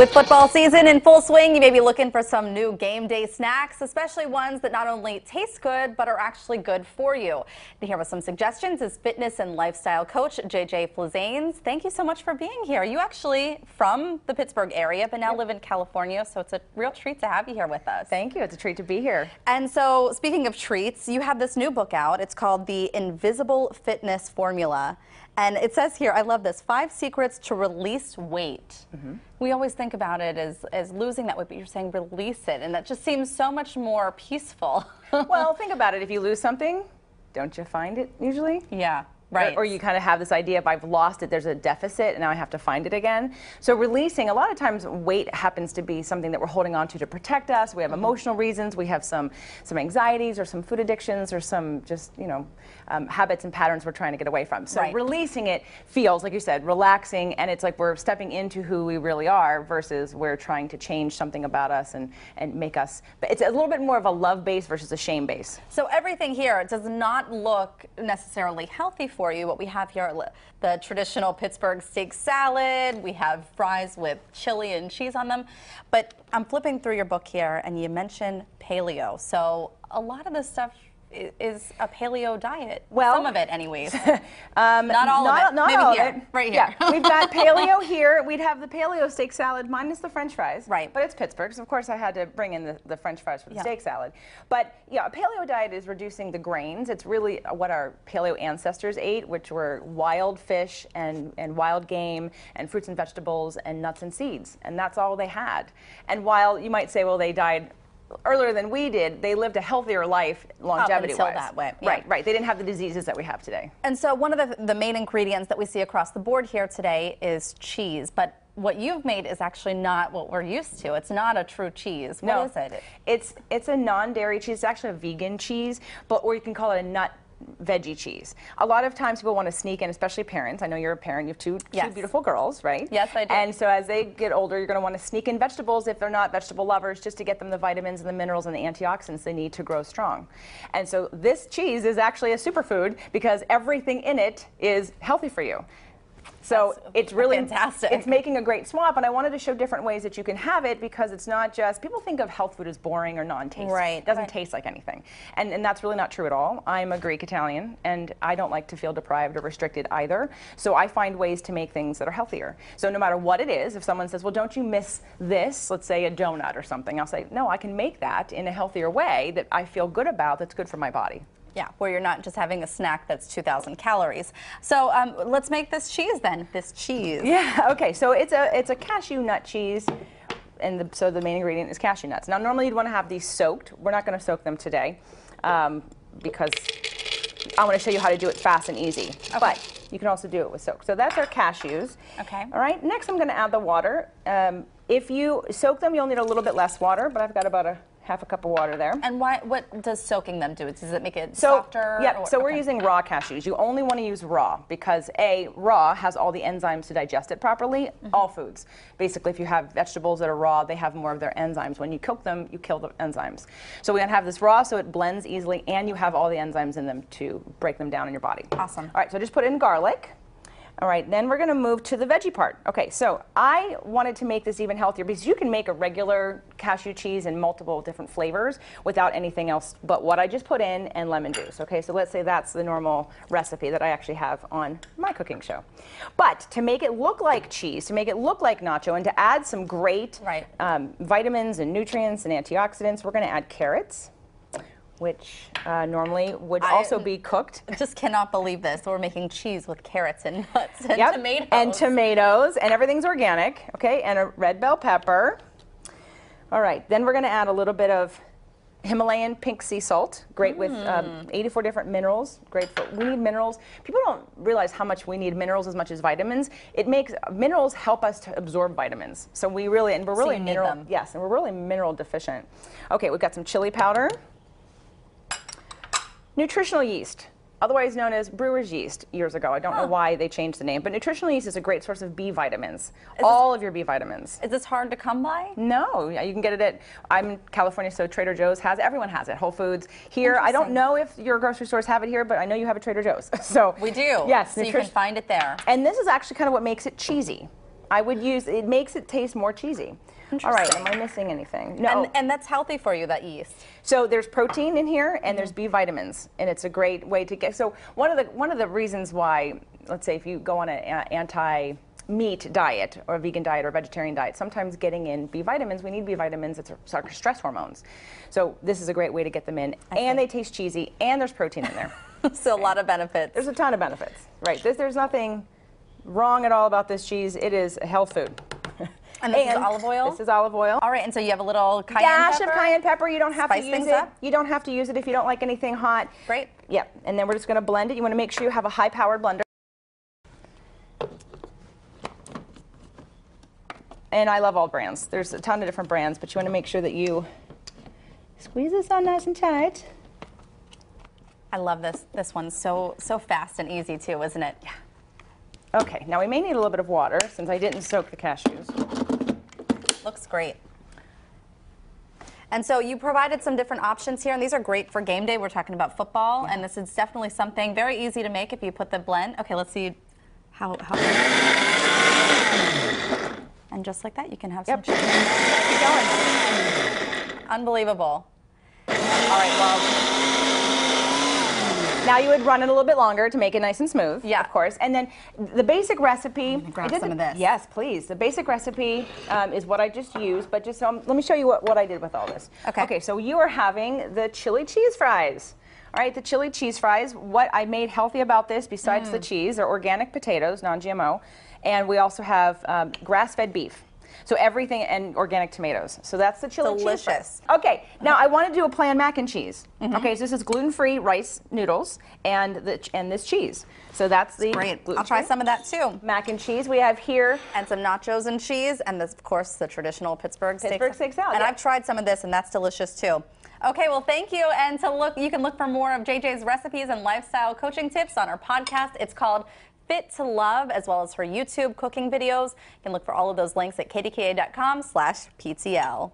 With football season in full swing, you may be looking for some new game day snacks, especially ones that not only taste good, but are actually good for you. To hear with some suggestions is fitness and lifestyle coach JJ Flazanes. Thank you so much for being here. You actually from the Pittsburgh area, but now live in California, so it's a real treat to have you here with us. Thank you. It's a treat to be here. And so, speaking of treats, you have this new book out. It's called The Invisible Fitness Formula. And it says here, I love this, 5 secrets to release weight. We always think about it as losing that weight, but you're saying release it, and that just seems so much more peaceful. Well, think about it. If you lose something, don't you find it usually? Yeah. Right. Or you kind of have this idea, if I've lost it, there's a deficit, and now I have to find it again. So releasing, a lot of times weight happens to be something that we're holding on to protect us. We have emotional reasons. We have some anxieties or some food addictions or some just, habits and patterns we're trying to get away from. So releasing it feels, like you said, relaxing, and it's like we're stepping into who we really are versus we're trying to change something about us and make us, but it's a little bit more of a love base versus a shame base. So everything here does not look necessarily healthy for you. What we have here, the traditional Pittsburgh steak salad, we have fries with chili and cheese on them, but I'm flipping through your book here and you mention paleo. So a lot of this stuff is a paleo diet. Well, some of it anyways. Not all of it. Not all of it. Right here. Yeah, we've got paleo here. We'd have the paleo steak salad minus the French fries. Right. But it's Pittsburgh, so of course I had to bring in the French fries for the steak salad. But yeah, a paleo diet is reducing the grains. It's really what our paleo ancestors ate, which were wild fish and wild game and fruits and vegetables and nuts and seeds. And that's all they had. And while you might say, well, they died earlier than we did, they lived a healthier life longevity-wise. Up until that way. Yeah. Right, right. They didn't have the diseases that we have today. And so one of the main ingredients that we see across the board here today is cheese. But what you've made is actually not what we're used to. It's not a true cheese. What is it? It's a non-dairy cheese. It's actually a vegan cheese, or you can call it a nut veggie cheese. A lot of times people want to sneak in, especially parents. I know you're a parent. You have two beautiful girls, right? Yes, I do. And so as they get older, you're going to want to sneak in vegetables if they're not vegetable lovers, just to get them the vitamins and the minerals and the antioxidants they need to grow strong. And so this cheese is actually a superfood because everything in it is healthy for you. So it's really fantastic. It's making a great swap, and I wanted to show different ways that you can have it because it's not just, people think of health food as boring or non-tasty. Right. It doesn't taste like anything. And that's really not true at all. I'm a Greek Italian, and I don't like to feel deprived or restricted either. So I find ways to make things that are healthier. So no matter what it is, if someone says, well, don't you miss this, let's say a donut or something, I'll say, no, I can make that in a healthier way that I feel good about, that's good for my body. Yeah, where you're not just having a snack that's 2,000 calories. So let's make this cheese then, this cheese. Yeah, okay, so it's a cashew nut cheese, and so the main ingredient is cashew nuts. Now normally you'd want to have these soaked. We're not going to soak them today because I want to show you how to do it fast and easy. Okay. But you can also do it with soak. So that's our cashews. Okay. All right, next I'm going to add the water. If you soak them, you'll need a little bit less water, but I've got about half a cup of water there. And what does soaking them do? Does it make it softer? Yeah, so we're using raw cashews. You only want to use raw because raw has all the enzymes to digest it properly. All foods. Basically, if you have vegetables that are raw, they have more of their enzymes. When you cook them, you kill the enzymes. So we're going to have this raw so it blends easily and you have all the enzymes in them to break them down in your body. Awesome. All right, so just put in garlic. All right, then we're going to move to the veggie part. Okay, so I wanted to make this even healthier because you can make a regular cashew cheese in multiple different flavors without anything else but what I just put in and lemon juice. Okay, so let's say that's the normal recipe that I actually have on my cooking show. But to make it look like cheese, to make it look like nacho, and to add some great vitamins and nutrients and antioxidants, we're going to add carrots, which normally would also be cooked. I just cannot believe this. We're making cheese with carrots and nuts and tomatoes. And tomatoes, and everything's organic, okay, and a red bell pepper. All right, then we're going to add a little bit of Himalayan pink sea salt, great with 84 different minerals, great for, we need minerals. People don't realize how much we need minerals as much as vitamins. Minerals help us to absorb vitamins. So we're really mineral deficient. Okay, we've got some chili powder. Nutritional yeast, otherwise known as brewer's yeast years ago. I don't know why they changed the name, but nutritional yeast is a great source of B vitamins. All of your B vitamins. Is this hard to come by? No, you can get it I'm in California, so Trader Joe's has it. Everyone has it. Whole Foods. Here, I don't know if your grocery stores have it here, but I know you have a Trader Joe's. So we do. Yes. So you can find it there. And this is actually kind of what makes it cheesy. I would use, it makes it taste more cheesy. All right, am I missing anything? No. And that's healthy for you, that yeast. So there's protein in here, and there's B vitamins, and it's a great way to get. So one of the reasons why, let's say, if you go on an anti-meat diet or a vegan diet or a vegetarian diet, sometimes getting in B vitamins, we need B vitamins. It's our stress hormones. So this is a great way to get them in, and they taste cheesy, and there's protein in there. So a lot of benefits. There's a ton of benefits, right? There's nothing wrong at all about this cheese. It is a health food. And this is olive oil? This is olive oil. All right, and so you have a little cayenne Dash pepper? of cayenne pepper. You don't have Spice to use things it. up? You don't have to use it if you don't like anything hot. Great. Yep. And then we're just going to blend it. You want to make sure you have a high-powered blender. And I love all brands. There's a ton of different brands, but you want to make sure that you squeeze this on nice and tight. I love this. This one's so fast and easy too, isn't it? Yeah. Okay. Now we may need a little bit of water since I didn't soak the cashews. Looks great. And so you provided some different options here, and these are great for game day. We're talking about football, and this is definitely something very easy to make if you put the blend. Okay, let's see how. And just like that, you can have some chicken. Keep going. Unbelievable. All right, well. Now you would run it a little bit longer to make it nice and smooth, yeah, of course. And then the basic recipe. Grab some of this. Yes, please. The basic recipe is what I just used, but just let me show you what I did with all this. Okay. Okay, so you are having the chili cheese fries. All right, the chili cheese fries. What I made healthy about this, besides the cheese, are organic potatoes, non-GMO, and we also have grass-fed beef. So everything, and organic tomatoes. So that's the chili cheese fries. Okay, now I want to do a plain mac and cheese. Okay, so this is gluten-free rice noodles and this cheese. So that's the great. I'll try some of that too. Mac and cheese we have here. And some nachos and cheese, and this, of course, the traditional Pittsburgh steak salad. And I've tried some of this, and that's delicious too. Okay, well, thank you. And you can look for more of JJ's recipes and lifestyle coaching tips on our podcast. It's called Fit to Love, as well as her YouTube cooking videos. You can look for all of those links at kdka.com/PTL.